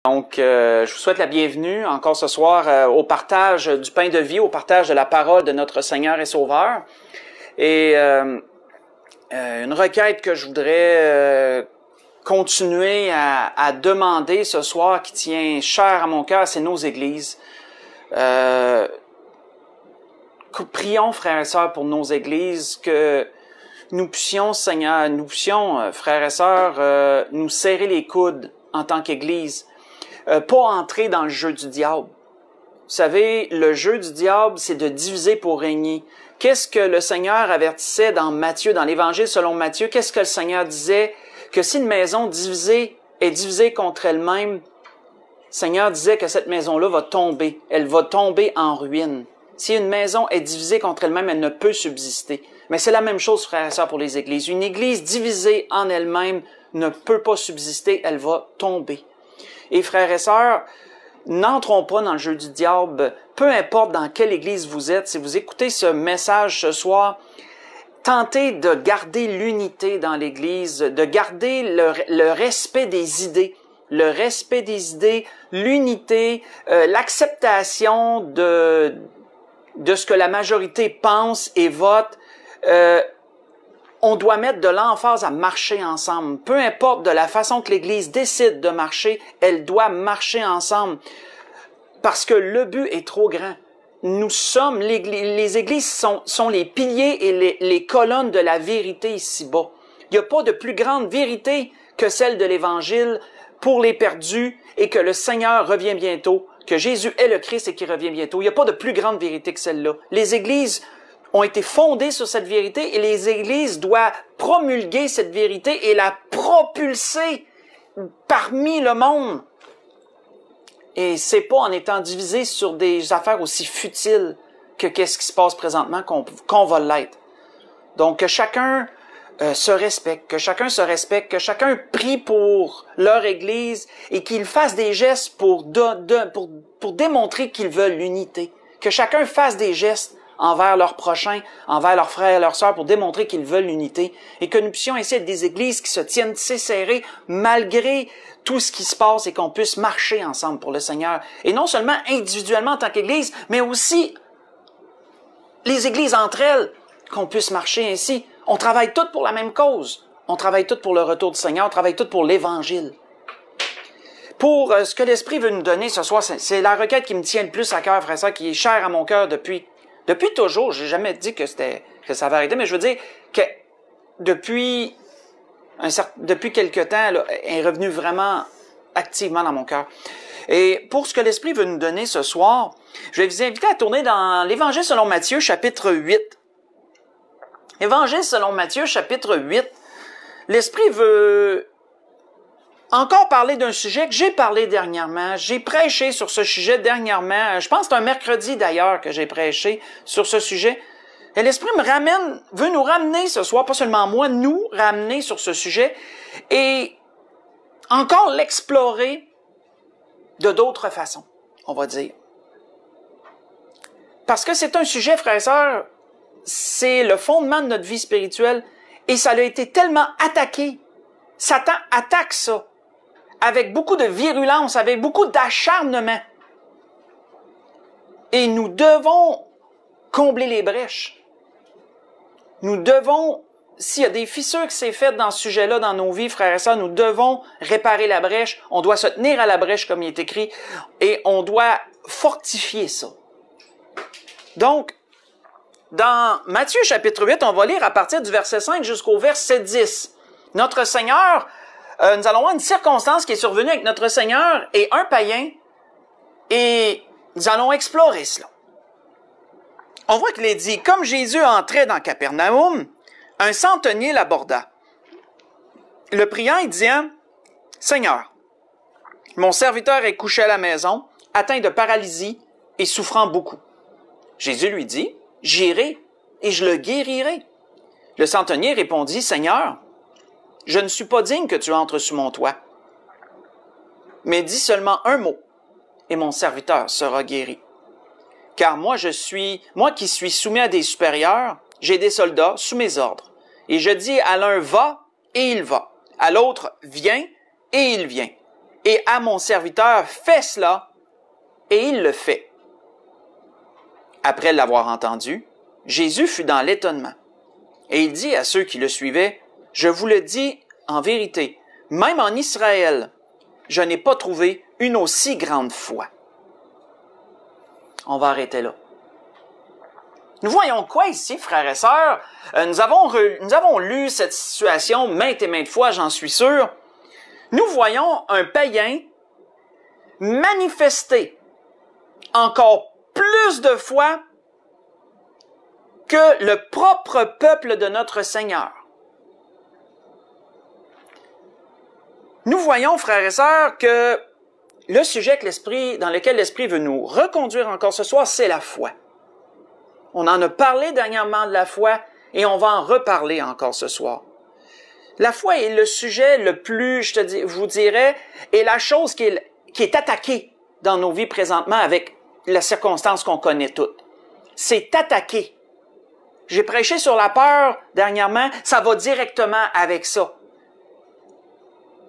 Donc, je vous souhaite la bienvenue encore ce soir au partage du pain de vie, au partage de la parole de notre Seigneur et Sauveur. Et une requête que je voudrais continuer à demander ce soir, qui tient cher à mon cœur, c'est nos églises. Prions, frères et sœurs, pour nos églises, que nous puissions, Seigneur, frères et sœurs, nous serrer les coudes en tant qu'Église. Pas entrer dans le jeu du diable. Vous savez, le jeu du diable, c'est de diviser pour régner. Qu'est-ce que le Seigneur avertissait dans Matthieu, dans l'Évangile selon Matthieu? Qu'est-ce que le Seigneur disait? Que si une maison divisée est divisée contre elle-même, le Seigneur disait que cette maison-là va tomber. Elle va tomber en ruine. Si une maison est divisée contre elle-même, elle ne peut subsister. Mais c'est la même chose, frères et sœurs, pour les églises. Une église divisée en elle-même ne peut pas subsister, elle va tomber. Et frères et sœurs, n'entrons pas dans le jeu du diable, peu importe dans quelle église vous êtes. Si vous écoutez ce message ce soir, tentez de garder l'unité dans l'église, de garder le respect des idées. Le respect des idées, l'unité, l'acceptation de ce que la majorité pense et vote. On doit mettre de l'emphase à marcher ensemble. Peu importe de la façon que l'Église décide de marcher, elle doit marcher ensemble. Parce que le but est trop grand. Nous sommes, les Églises sont les piliers et les colonnes de la vérité ici-bas. Il n'y a pas de plus grande vérité que celle de l'Évangile pour les perdus et que le Seigneur revient bientôt, que Jésus est le Christ et qu'il revient bientôt. Il n'y a pas de plus grande vérité que celle-là. Les Églises ont été fondées sur cette vérité et les églises doivent promulguer cette vérité et la propulser parmi le monde. Et c'est pas en étant divisé sur des affaires aussi futiles que qu'est-ce qui se passe présentement qu'on va l'être. Donc que chacun se respecte, que chacun prie pour leur église et qu'ils fassent des gestes pour démontrer qu'ils veulent l'unité. Que chacun fasse des gestes envers leurs prochains, envers leurs frères et leurs sœurs, pour démontrer qu'ils veulent l'unité, et que nous puissions essayer des églises qui se tiennent serrées malgré tout ce qui se passe et qu'on puisse marcher ensemble pour le Seigneur. Et non seulement individuellement en tant qu'église, mais aussi les églises entre elles, qu'on puisse marcher ainsi. On travaille toutes pour la même cause. On travaille toutes pour le retour du Seigneur, on travaille toutes pour l'Évangile. Pour ce que l'Esprit veut nous donner ce soir, c'est la requête qui me tient le plus à cœur, frère et sœur, qui est chère à mon cœur depuis toujours. J'ai jamais dit que ça avait arrêté, mais je veux dire que depuis quelque temps, là, est revenu vraiment activement dans mon cœur. Et pour ce que l'Esprit veut nous donner ce soir, je vais vous inviter à tourner dans l'Évangile selon Matthieu, chapitre 8. Évangile selon Matthieu, chapitre 8. L'Esprit veut encore parler d'un sujet que j'ai parlé dernièrement. J'ai prêché sur ce sujet dernièrement. Je pense que c'est un mercredi d'ailleurs que j'ai prêché sur ce sujet. Et l'Esprit veut nous ramener ce soir, pas seulement moi, nous ramener sur ce sujet et encore l'explorer de d'autres façons, on va dire. Parce que c'est un sujet, frères et sœurs, c'est le fondement de notre vie spirituelle et ça a été tellement attaqué. Satan attaque ça avec beaucoup de virulence, avec beaucoup d'acharnement. Et nous devons combler les brèches. Nous devons, s'il y a des fissures qui s'est faites dans ce sujet-là, dans nos vies, frères et sœurs, nous devons réparer la brèche. On doit se tenir à la brèche, comme il est écrit, et on doit fortifier ça. Donc, dans Matthieu chapitre 8, on va lire à partir du verset 5 jusqu'au verset 10. Notre Seigneur, nous allons voir une circonstance qui est survenue avec notre Seigneur et un païen, et nous allons explorer cela. On voit qu'il est dit, comme Jésus entrait dans Capernaum, un centenier l'aborda. Le priant et disant, « Seigneur, mon serviteur est couché à la maison, atteint de paralysie et souffrant beaucoup. » Jésus lui dit, « J'irai et je le guérirai. » Le centenier répondit, « Seigneur, je ne suis pas digne que tu entres sous mon toit. Mais dis seulement un mot, et mon serviteur sera guéri. Car moi qui suis soumis à des supérieurs, j'ai des soldats sous mes ordres. Et je dis à l'un va, et il va. À l'autre viens, et il vient. et à mon serviteur, fais cela, et il le fait. Après l'avoir entendu, Jésus fut dans l'étonnement. Et il dit à ceux qui le suivaient, « Je vous le dis en vérité, même en Israël, je n'ai pas trouvé une aussi grande foi. » On va arrêter là. Nous voyons quoi ici, frères et sœurs? Nous avons lu cette situation maintes et maintes fois, j'en suis sûr. Nous voyons un païen manifester encore plus de foi que le propre peuple de notre Seigneur. Nous voyons, frères et sœurs, que le sujet dans lequel l'Esprit veut nous reconduire encore ce soir, c'est la foi. On en a parlé dernièrement de la foi et on va en reparler encore ce soir. La foi est le sujet le plus, je vous dirais, est la chose qui est attaquée dans nos vies présentement avec la circonstance qu'on connaît toutes. C'est attaqué. J'ai prêché sur la peur dernièrement, ça va directement avec ça.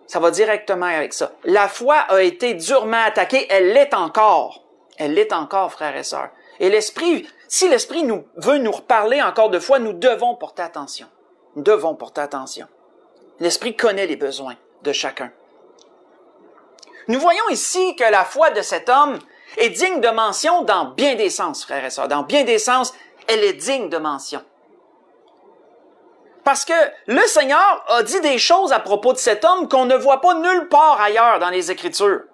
Ça va directement avec ça. La foi a été durement attaquée, elle l'est encore. Elle l'est encore, frères et sœurs. Et l'Esprit, si l'Esprit veut nous reparler encore de foi, nous devons porter attention. Nous devons porter attention. L'Esprit connaît les besoins de chacun. Nous voyons ici que la foi de cet homme est digne de mention dans bien des sens, frères et sœurs. Dans bien des sens, elle est digne de mention. Parce que le Seigneur a dit des choses à propos de cet homme qu'on ne voit pas nulle part ailleurs dans les Écritures.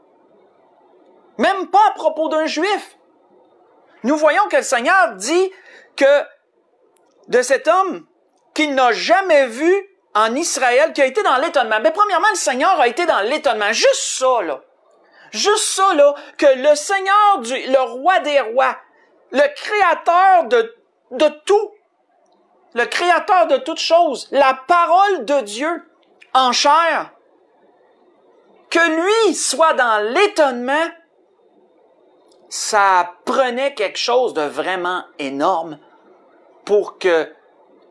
Même pas à propos d'un Juif. Nous voyons que le Seigneur dit que de cet homme qu'il n'a jamais vu en Israël, qui a été dans l'étonnement. Mais premièrement, le Seigneur a été dans l'étonnement. Juste ça, là. Juste ça, là, que le Seigneur, le roi des rois, le créateur de tout, le créateur de toutes choses, la parole de Dieu en chair, que lui soit dans l'étonnement, ça prenait quelque chose de vraiment énorme pour que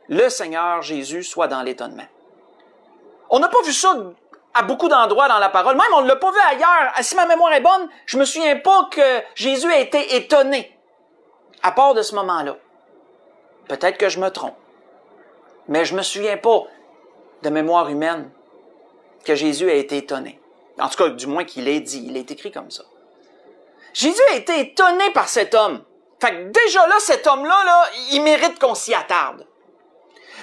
le Seigneur Jésus soit dans l'étonnement. On n'a pas vu ça à beaucoup d'endroits dans la parole. Même on ne l'a pas vu ailleurs. Si ma mémoire est bonne, je me souviens pas que Jésus a été étonné, à part de ce moment-là. Peut-être que je me trompe. Mais je me souviens pas de mémoire humaine que Jésus a été étonné. En tout cas, du moins qu'il l'ait dit. Il est écrit comme ça. Jésus a été étonné par cet homme. Fait que déjà là, cet homme-là, il mérite qu'on s'y attarde.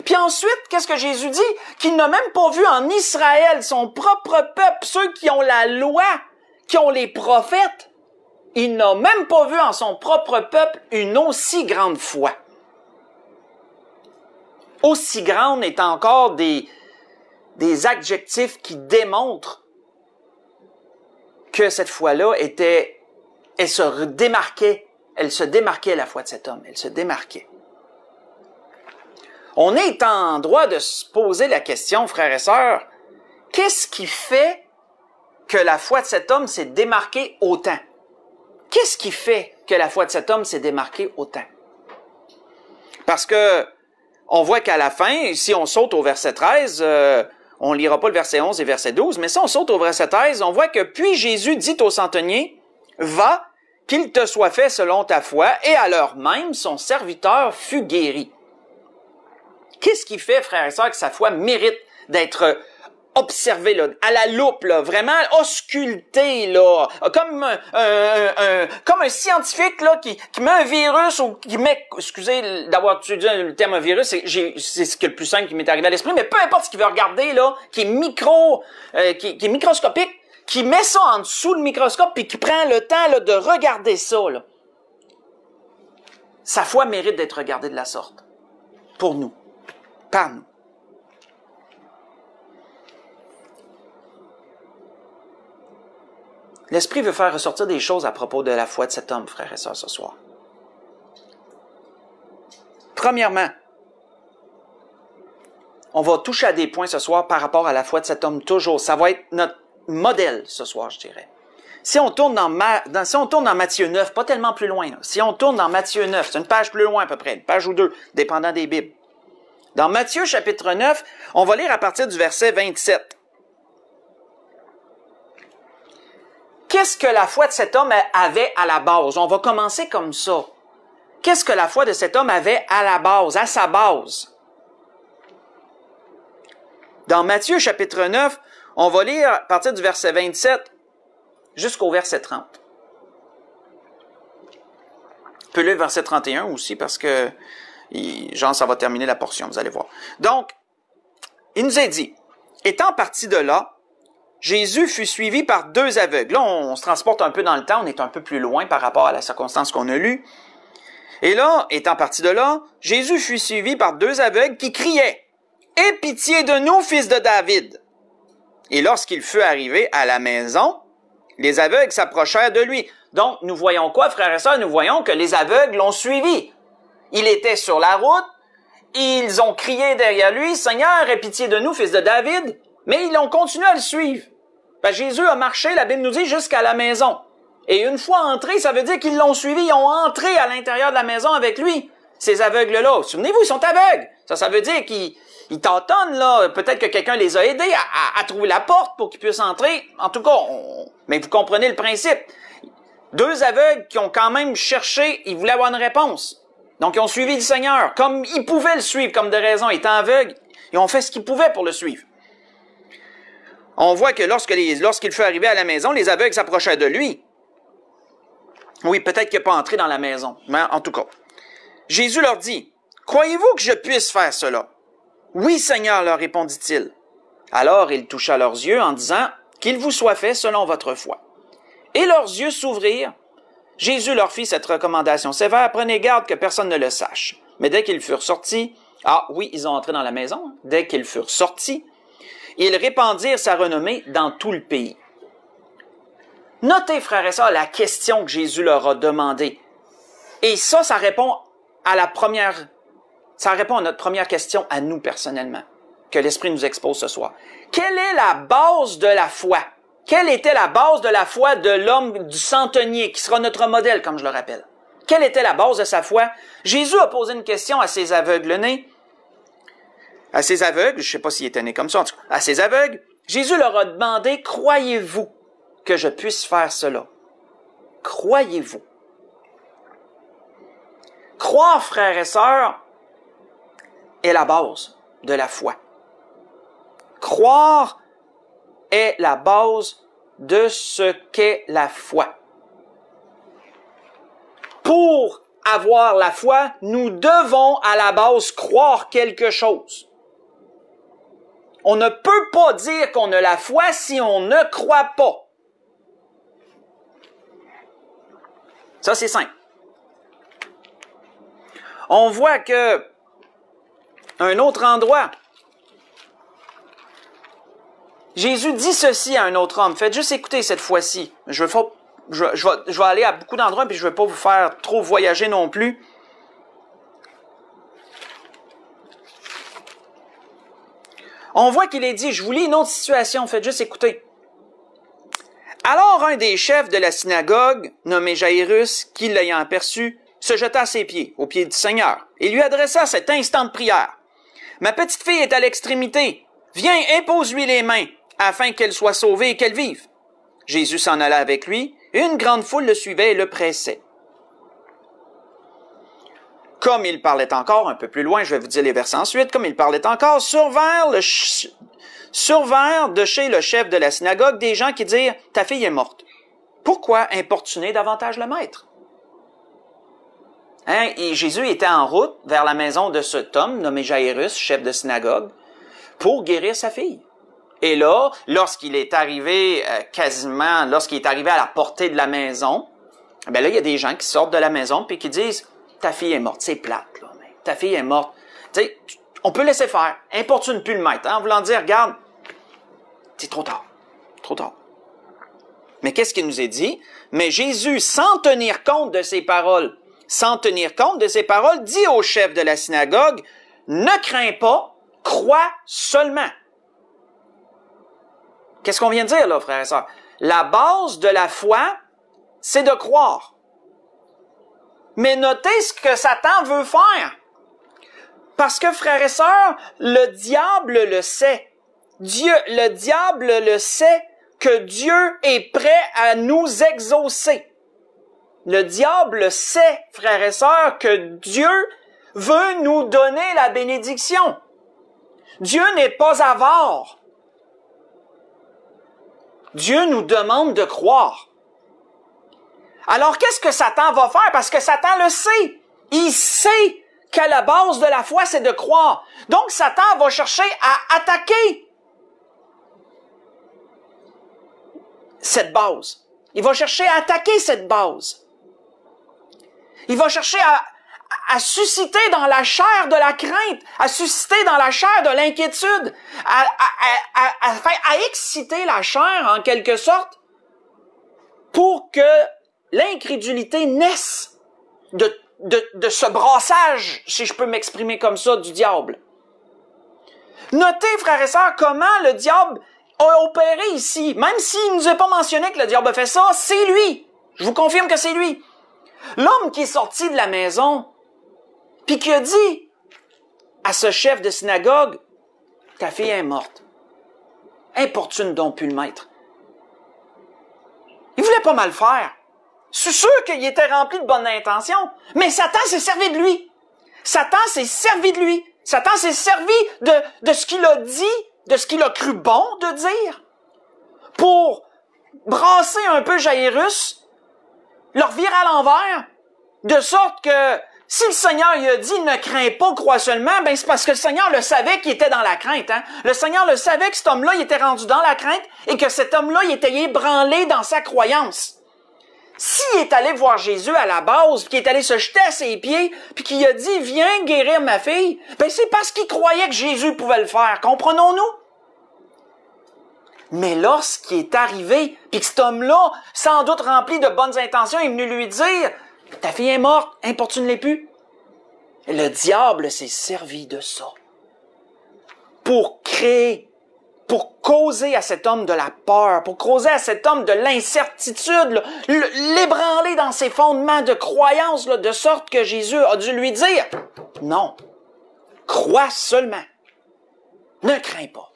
Puis ensuite, qu'est-ce que Jésus dit? Qu'il n'a même pas vu en Israël, son propre peuple, ceux qui ont la loi, qui ont les prophètes. Il n'a même pas vu en son propre peuple une aussi grande foi. Aussi grande est encore des adjectifs qui démontrent que cette foi-là elle se démarquait la foi de cet homme, elle se démarquait. On est en droit de se poser la question, frères et sœurs, qu'est-ce qui fait que la foi de cet homme s'est démarquée autant? Qu'est-ce qui fait que la foi de cet homme s'est démarquée autant? Parce que on voit qu'à la fin, si on saute au verset 13, on lira pas le verset 11 et verset 12, mais si on saute au verset 13, on voit que puis Jésus dit au centenier, « Va, qu'il te soit fait selon ta foi, et à l'heure même, son serviteur fut guéri. » Qu'est-ce qui fait, frères et sœurs, que sa foi mérite d'être observée là, à la loupe, là, vraiment auscultée, là, comme un scientifique là, qui met un virus ou qui met, excusez d'avoir utilisé le terme virus, c'est ce qui est le plus simple qui m'est arrivé à l'esprit, mais peu importe ce qu'il veut regarder, là, qui est microscopique, qui met ça en dessous le microscope puis qui prend le temps là, de regarder ça. Là. Sa foi mérite d'être regardée de la sorte. Pour nous. Par nous. L'Esprit veut faire ressortir des choses à propos de la foi de cet homme, frères et sœurs, ce soir. Premièrement, on va toucher à des points ce soir par rapport à la foi de cet homme toujours. Ça va être notre modèle ce soir, je dirais. Si on tourne dans Matthieu 9, pas tellement plus loin, là. Si on tourne dans Matthieu 9, c'est une page plus loin à peu près, une page ou deux, dépendant des Bibles. Dans Matthieu chapitre 9, on va lire à partir du verset 27. qu'est-ce que la foi de cet homme avait à la base? On va commencer comme ça. Qu'est-ce que la foi de cet homme avait à la base, à sa base? Dans Matthieu chapitre 9, on va lire à partir du verset 27 jusqu'au verset 30. On peut lire le verset 31 aussi parce que, genre, ça va terminer la portion, vous allez voir. Donc, il nous est dit, étant parti de là, Jésus fut suivi par 2 aveugles. Là, on se transporte un peu dans le temps, on est un peu plus loin par rapport à la circonstance qu'on a lue. Et là, étant parti de là, Jésus fut suivi par 2 aveugles qui criaient « Aie pitié de nous, fils de David !» Et lorsqu'il fut arrivé à la maison, les aveugles s'approchèrent de lui. Donc, nous voyons quoi, frères et sœurs? Nous voyons que les aveugles l'ont suivi. Il était sur la route, ils ont crié derrière lui « Seigneur, aie pitié de nous, fils de David !» Mais ils ont continué à le suivre. Ben, Jésus a marché, la Bible nous dit, jusqu'à la maison. Et une fois entrés, ça veut dire qu'ils l'ont suivi, ils ont entré à l'intérieur de la maison avec lui, ces aveugles-là. Souvenez-vous, ils sont aveugles. Ça veut dire qu'ils tâtonnent, là. Peut-être que quelqu'un les a aidés à trouver la porte pour qu'ils puissent entrer. En tout cas, mais vous comprenez le principe. 2 aveugles qui ont quand même cherché, ils voulaient avoir une réponse. Donc, ils ont suivi le Seigneur. Comme ils pouvaient le suivre, comme de raison, étant aveugles, ils ont fait ce qu'ils pouvaient pour le suivre. On voit que lorsqu'il fut arrivé à la maison, les aveugles s'approchaient de lui. Oui, peut-être qu'il n'est pas entré dans la maison, mais en tout cas. Jésus leur dit, « Croyez-vous que je puisse faire cela? »« Oui, Seigneur, leur répondit-il. Alors il toucha leurs yeux en disant, « Qu'il vous soit fait selon votre foi. » Et leurs yeux s'ouvrirent. Jésus leur fit cette recommandation sévère, « Prenez garde que personne ne le sache. » Mais dès qu'ils furent sortis, ah oui, ils ont entré dans la maison, hein. Dès qu'ils furent sortis, ils répandirent sa renommée dans tout le pays. Notez, frères et sœurs, la question que Jésus leur a demandée. Et ça répond à notre première question à nous personnellement, que l'Esprit nous expose ce soir. Quelle est la base de la foi? Quelle était la base de la foi de l'homme du centenier, qui sera notre modèle, comme je le rappelle? Quelle était la base de sa foi? Jésus a posé une question à ces aveugles-nés. À ces aveugles, je ne sais pas s'il était né comme ça, en tout cas, à ces aveugles, Jésus leur a demandé, « Croyez-vous que je puisse faire cela? » Croyez-vous? Croire, frères et sœurs, est la base de la foi. Croire est la base de ce qu'est la foi. Pour avoir la foi, nous devons à la base croire quelque chose. On ne peut pas dire qu'on a la foi si on ne croit pas. Ça, c'est simple. On voit que un autre endroit, Jésus dit ceci à un autre homme. Faites juste écouter cette fois-ci. Je vais aller à beaucoup d'endroits puis je ne vais pas vous faire trop voyager non plus. On voit qu'il est dit, je vous lis une autre situation, faites juste écouter. Alors un des chefs de la synagogue, nommé Jairus, qui l'ayant aperçu, se jeta à ses pieds, aux pieds du Seigneur, et lui adressa cet instant de prière. « Ma petite fille est à l'extrémité. Viens, impose-lui les mains, afin qu'elle soit sauvée et qu'elle vive. » Jésus s'en alla avec lui, et une grande foule le suivait et le pressait. Comme il parlait encore, un peu plus loin, je vais vous dire les versets ensuite, comme il parlait encore, survinrent de chez le chef de la synagogue des gens qui dirent, « Ta fille est morte. Pourquoi importuner davantage le maître? » Hein? Et Jésus était en route vers la maison de cet homme, nommé Jairus, chef de synagogue, pour guérir sa fille. Et là, lorsqu'il est arrivé lorsqu'il est arrivé à la portée de la maison, ben là, il y a des gens qui sortent de la maison puis qui disent, « Ta fille est morte. » C'est plate, là. Mais ta fille est morte. Tu sais, on peut laisser faire. Importune plus le maître. Hein? En voulant dire, regarde, c'est trop tard. Trop tard. Mais qu'est-ce qu'il nous est dit? Mais Jésus, sans tenir compte de ses paroles, dit au chef de la synagogue, « Ne crains pas, crois seulement. » Qu'est-ce qu'on vient de dire, là, frères et sœurs? La base de la foi, c'est de croire. Mais notez ce que Satan veut faire. Parce que, frères et sœurs, le diable le sait. Le diable le sait que Dieu est prêt à nous exaucer. Le diable sait, frères et sœurs, que Dieu veut nous donner la bénédiction. Dieu n'est pas avare. Dieu nous demande de croire. Alors, qu'est-ce que Satan va faire? Parce que Satan le sait. Il sait que la base de la foi, c'est de croire. Donc, Satan va chercher à attaquer cette base. Il va chercher à attaquer cette base. Il va chercher à susciter dans la chair de la crainte, à susciter dans la chair de l'inquiétude, à exciter la chair en quelque sorte pour que l'incrédulité naisse de ce brassage, si je peux m'exprimer comme ça, du diable. Notez, frères et sœurs, comment le diable a opéré ici. Même s'il ne nous a pas mentionné que le diable a fait ça, c'est lui. Je vous confirme que c'est lui. L'homme qui est sorti de la maison, puis qui a dit à ce chef de synagogue, « Ta fille est morte. Importune donc plus le maître. » Il voulait pas mal faire. C'est sûr qu'il était rempli de bonnes intentions, mais Satan s'est servi de lui. Satan s'est servi de lui. Satan s'est servi de ce qu'il a dit, de ce qu'il a cru bon de dire, pour brasser un peu Jairus, leur virer à l'envers, de sorte que si le Seigneur il a dit « Ne crains pas, crois seulement », ben c'est parce que le Seigneur le savait qu'il était dans la crainte. Hein? Le Seigneur le savait que cet homme-là il était rendu dans la crainte et que cet homme-là il était ébranlé dans sa croyance. S'il est allé voir Jésus à la base, puis qu'il est allé se jeter à ses pieds, puis qu'il a dit « Viens guérir ma fille », ben c'est parce qu'il croyait que Jésus pouvait le faire. Comprenons-nous? Mais lorsqu'il est arrivé, puis que cet homme-là, sans doute rempli de bonnes intentions, est venu lui dire « Ta fille est morte, importune-les plus », le diable s'est servi de ça pour créer, pour causer à cet homme de la peur, pour causer à cet homme de l'incertitude, l'ébranler dans ses fondements de croyance, de sorte que Jésus a dû lui dire « Non, crois seulement, ne crains pas. »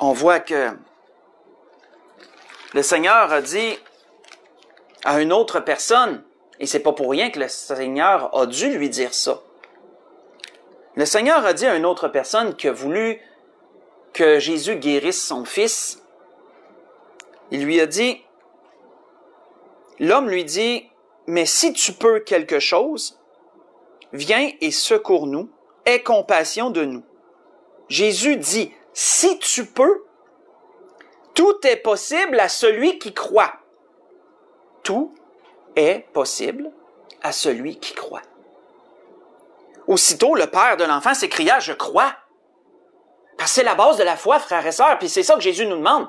On voit que le Seigneur a dit à une autre personne, et c'est pas pour rien que le Seigneur a dû lui dire ça. Le Seigneur a dit à une autre personne qui a voulu que Jésus guérisse son fils. Il lui a dit, l'homme lui dit, « Mais si tu peux quelque chose, viens et secours-nous, aie compassion de nous. » Jésus dit, « Si tu peux, tout est possible à celui qui croit. » Tout est possible à celui qui croit. Aussitôt, le père de l'enfant s'écria, « Je crois. » Parce que c'est la base de la foi, frères et sœurs, puis c'est ça que Jésus nous demande.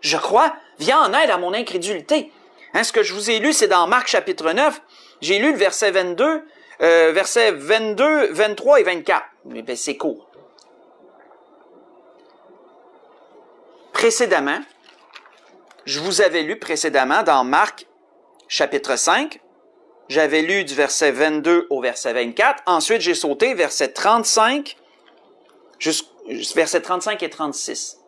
Je crois, viens en aide à mon incrédulité. Hein, ce que je vous ai lu, c'est dans Marc chapitre 9. J'ai lu le verset 22, versets 22, 23 et 24. Mais c'est court. Précédemment, je vous avais lu précédemment dans Marc chapitre 5, j'avais lu du verset 22 au verset 24, ensuite j'ai sauté verset 35, verset 35 et 36.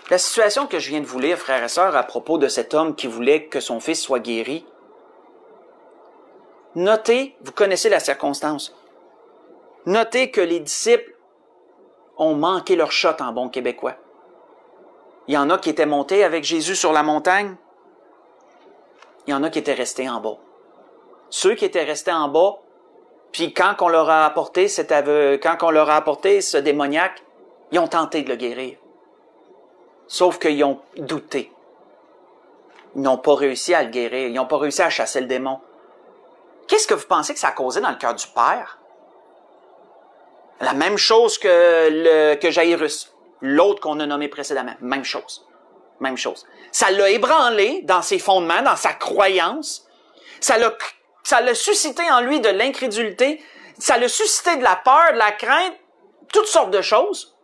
La situation que je viens de vous lire, frères et sœurs, à propos de cet homme qui voulait que son fils soit guéri, notez, vous connaissez la circonstance, notez que les disciples ont manqué leur shot en bon québécois. Il y en a qui étaient montés avec Jésus sur la montagne. Il y en a qui étaient restés en bas. Ceux qui étaient restés en bas, puis quand on leur a apporté ce démoniaque, ils ont tenté de le guérir. Sauf qu'ils ont douté. Ils n'ont pas réussi à le guérir. Ils n'ont pas réussi à chasser le démon. Qu'est-ce que vous pensez que ça a causé dans le cœur du Père? La même chose que Jairus, l'autre qu'on a nommé précédemment. Même chose. Même chose. Ça l'a ébranlé dans ses fondements, dans sa croyance. Ça l'a suscité en lui de l'incrédulité. Ça l'a suscité de la peur, de la crainte, toutes sortes de choses.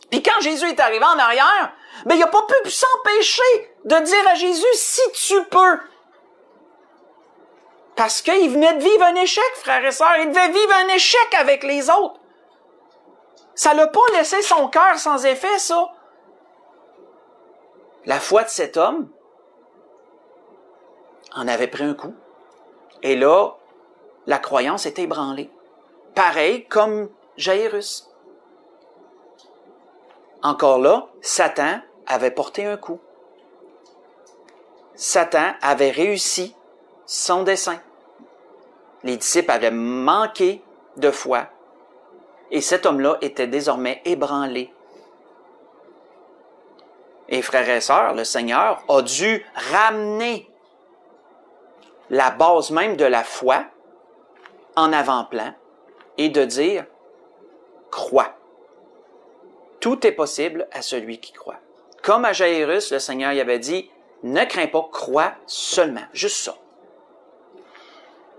Puis quand Jésus est arrivé en arrière, ben il n'a pas pu s'empêcher de dire à Jésus, si tu peux. Parce qu'il venait de vivre un échec, frères et sœurs. Il devait vivre un échec avec les autres. Ça l'a pas laissé son cœur sans effet, ça. La foi de cet homme en avait pris un coup. Et là, la croyance était ébranlée. Pareil comme Jairus. Encore là, Satan avait porté un coup. Satan avait réussi son dessein. Les disciples avaient manqué de foi. Et cet homme-là était désormais ébranlé. Et frères et sœurs, le Seigneur a dû ramener la base même de la foi en avant-plan et de dire « crois ». Tout est possible à celui qui croit. Comme à Jairus, le Seigneur y avait dit « ne crains pas, crois seulement ». Juste ça.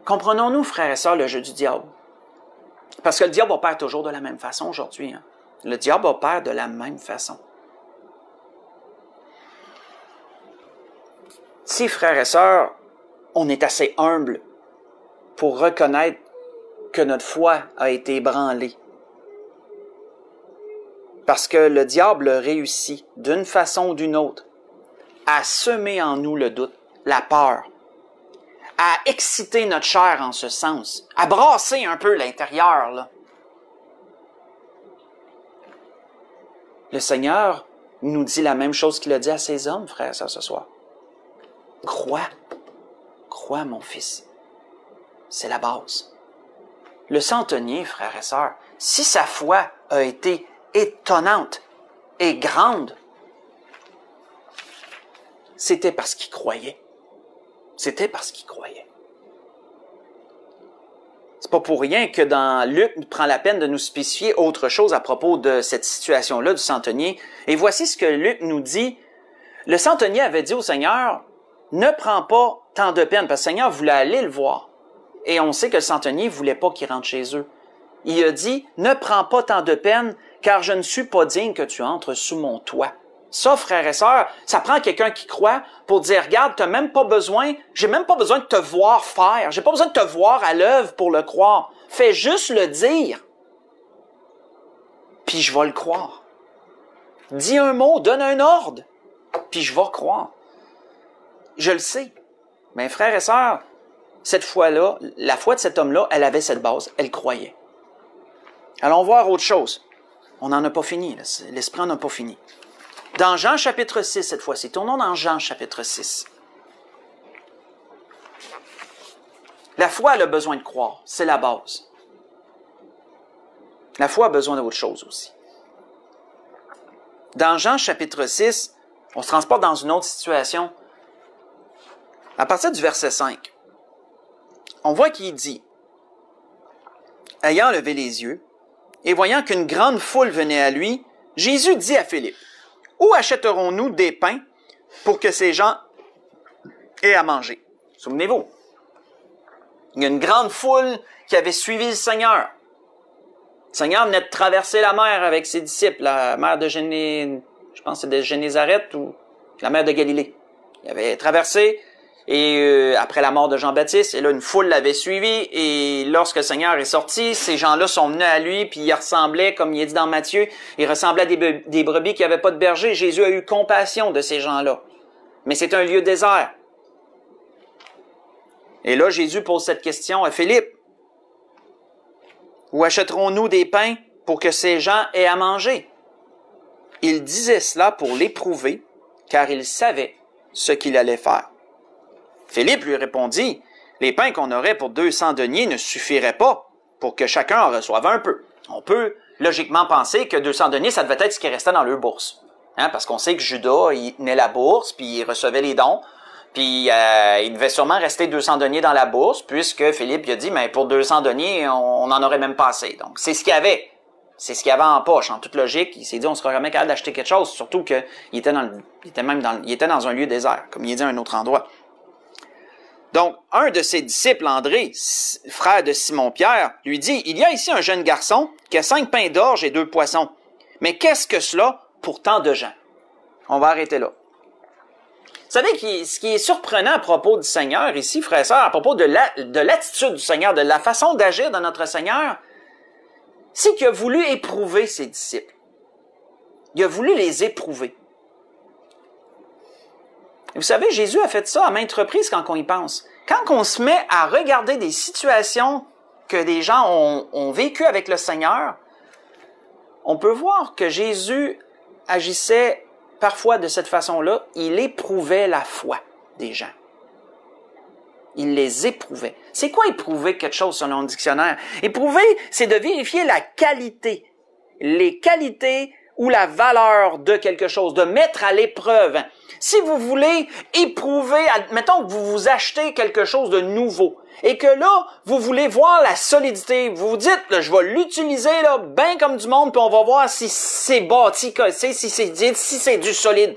Comprenons-nous, frères et sœurs, le jeu du diable? Parce que le diable opère toujours de la même façon aujourd'hui. Hein? Le diable opère de la même façon. Si, frères et sœurs, on est assez humble pour reconnaître que notre foi a été ébranlée, parce que le diable réussit, d'une façon ou d'une autre, à semer en nous le doute, la peur, à exciter notre chair en ce sens, à brasser un peu l'intérieur, là. Le Seigneur nous dit la même chose qu'il a dit à ses hommes, frères et sœurs, ce soir. Crois. Crois, mon fils. C'est la base. Le centenier, frères et sœurs, si sa foi a été étonnante et grande, c'était parce qu'il croyait. C'était parce qu'il croyait. C'est pas pour rien que dans Luc prend la peine de nous spécifier autre chose à propos de cette situation-là du centenier. Et voici ce que Luc nous dit. Le centenier avait dit au Seigneur, ne prends pas tant de peine, parce que le Seigneur voulait aller le voir. Et on sait que le centenier voulait pas qu'il rentre chez eux. Il a dit, ne prends pas tant de peine, car je ne suis pas digne que tu entres sous mon toit. Ça, frères et sœurs, ça prend quelqu'un qui croit pour dire, regarde, t'as même pas besoin, j'ai même pas besoin de te voir faire, j'ai pas besoin de te voir à l'œuvre pour le croire. Fais juste le dire. Puis je vais le croire. Dis un mot, donne un ordre, puis je vais croire. Je le sais. Mais frères et sœurs, cette foi-là, la foi de cet homme-là, elle avait cette base, elle croyait. Allons voir autre chose. On n'en a pas fini, l'esprit n'en a pas fini. Dans Jean chapitre 6, cette fois-ci, tournons dans Jean chapitre 6. La foi, elle a besoin de croire, c'est la base. La foi a besoin d'autre chose aussi. Dans Jean chapitre 6, on se transporte dans une autre situation. À partir du verset 5, on voit qu'il dit, « Ayant levé les yeux, et voyant qu'une grande foule venait à lui, Jésus dit à Philippe, « Où achèterons-nous des pains pour que ces gens aient à manger? » Souvenez-vous, il y a une grande foule qui avait suivi le Seigneur. Le Seigneur venait de traverser la mer avec ses disciples, la mer de je pense que c'est de Génézareth ou la mer de Galilée. Il avait traversé, et après la mort de Jean-Baptiste, et là, une foule l'avait suivi, et lorsque le Seigneur est sorti, ces gens-là sont venus à lui, puis ils ressemblaient, comme il est dit dans Matthieu, ils ressemblaient à des brebis qui n'avaient pas de berger. Jésus a eu compassion de ces gens-là. Mais c'est un lieu désert. Et là, Jésus pose cette question à Philippe. Où achèterons-nous des pains pour que ces gens aient à manger? Il disait cela pour l'éprouver, car il savait ce qu'il allait faire. Philippe lui répondit, « Les pains qu'on aurait pour 200 deniers ne suffiraient pas pour que chacun en reçoive un peu. » On peut logiquement penser que 200 deniers, ça devait être ce qui restait dans leur bourse. Hein, parce qu'on sait que Judas, il tenait la bourse, puis il recevait les dons, puis il devait sûrement rester 200 deniers dans la bourse, puisque Philippe il a dit, « Mais pour 200 deniers, on en aurait même pas assez. » Donc, c'est ce qu'il y avait. C'est ce qu'il y avait en poche. En toute logique, il s'est dit, on sera jamais capable d'acheter quelque chose, surtout qu'il était dans un lieu désert, comme il est dit à un autre endroit. Donc, un de ses disciples, André, frère de Simon-Pierre, lui dit, « Il y a ici un jeune garçon qui a 5 pains d'orge et 2 poissons. Mais qu'est-ce que cela pour tant de gens? » On va arrêter là. Vous savez, ce qui est surprenant à propos du Seigneur ici, frères et sœurs, à propos de l'attitude du Seigneur, de la façon d'agir de notre Seigneur, c'est qu'il a voulu éprouver ses disciples. Il a voulu les éprouver. Et vous savez, Jésus a fait ça à maintes reprises quand on y pense. Quand on se met à regarder des situations que des gens ont vécues avec le Seigneur, on peut voir que Jésus agissait parfois de cette façon-là. Il éprouvait la foi des gens. Il les éprouvait. C'est quoi éprouver quelque chose selon le dictionnaire? Éprouver, c'est de vérifier la qualité, les qualités ou la valeur de quelque chose, de mettre à l'épreuve. Si vous voulez éprouver, admettons que vous vous achetez quelque chose de nouveau et que là, vous voulez voir la solidité, vous vous dites, là, je vais l'utiliser là, bien comme du monde, puis on va voir si c'est bâti, si c'est du solide.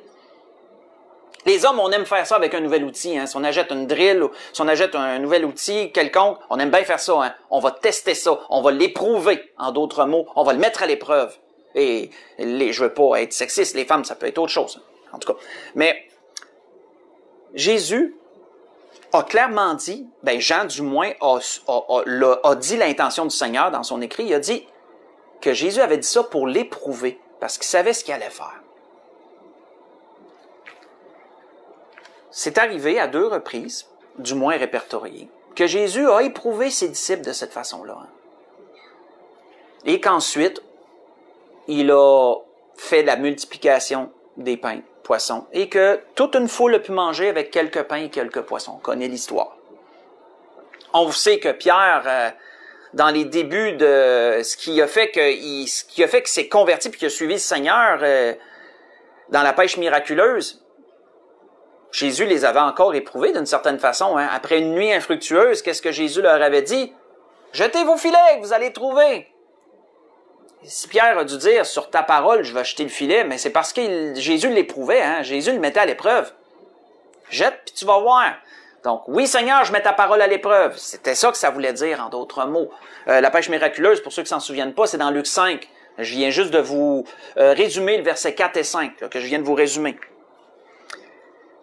Les hommes, on aime faire ça avec un nouvel outil. Hein. Si on achète une drill, ou si on achète un nouvel outil quelconque, on aime bien faire ça. Hein. On va tester ça, on va l'éprouver. En d'autres mots, on va le mettre à l'épreuve. Et je veux pas être sexiste, les femmes, ça peut être autre chose. En tout cas. Mais Jésus a clairement dit, Jean du moins a dit l'intention du Seigneur dans son écrit, il a dit que Jésus avait dit ça pour l'éprouver, parce qu'il savait ce qu'il allait faire. C'est arrivé à 2 reprises, du moins répertoriées, que Jésus a éprouvé ses disciples de cette façon-là. Et qu'ensuite, il a fait la multiplication des pains, poissons, et que toute une foule a pu manger avec quelques pains et quelques poissons. On connaît l'histoire. On sait que Pierre, dans les débuts de ce qui a fait qu'il s'est converti puis qu'il a suivi le Seigneur dans la pêche miraculeuse, Jésus les avait encore éprouvés d'une certaine façon. Hein. Après une nuit infructueuse, qu'est-ce que Jésus leur avait dit? « Jetez vos filets, vous allez trouver. » Si Pierre a dû dire « Sur ta parole, je vais jeter le filet », mais c'est parce que Jésus l'éprouvait. Hein. Jésus le mettait à l'épreuve. « Jette, puis tu vas voir. » Donc, oui, Seigneur, je mets ta parole à l'épreuve. C'était ça que ça voulait dire, en d'autres mots. La pêche miraculeuse, pour ceux qui s'en souviennent pas, c'est dans Luc 5. Je viens juste de vous résumer le verset 4 et 5, là, que je viens de vous résumer.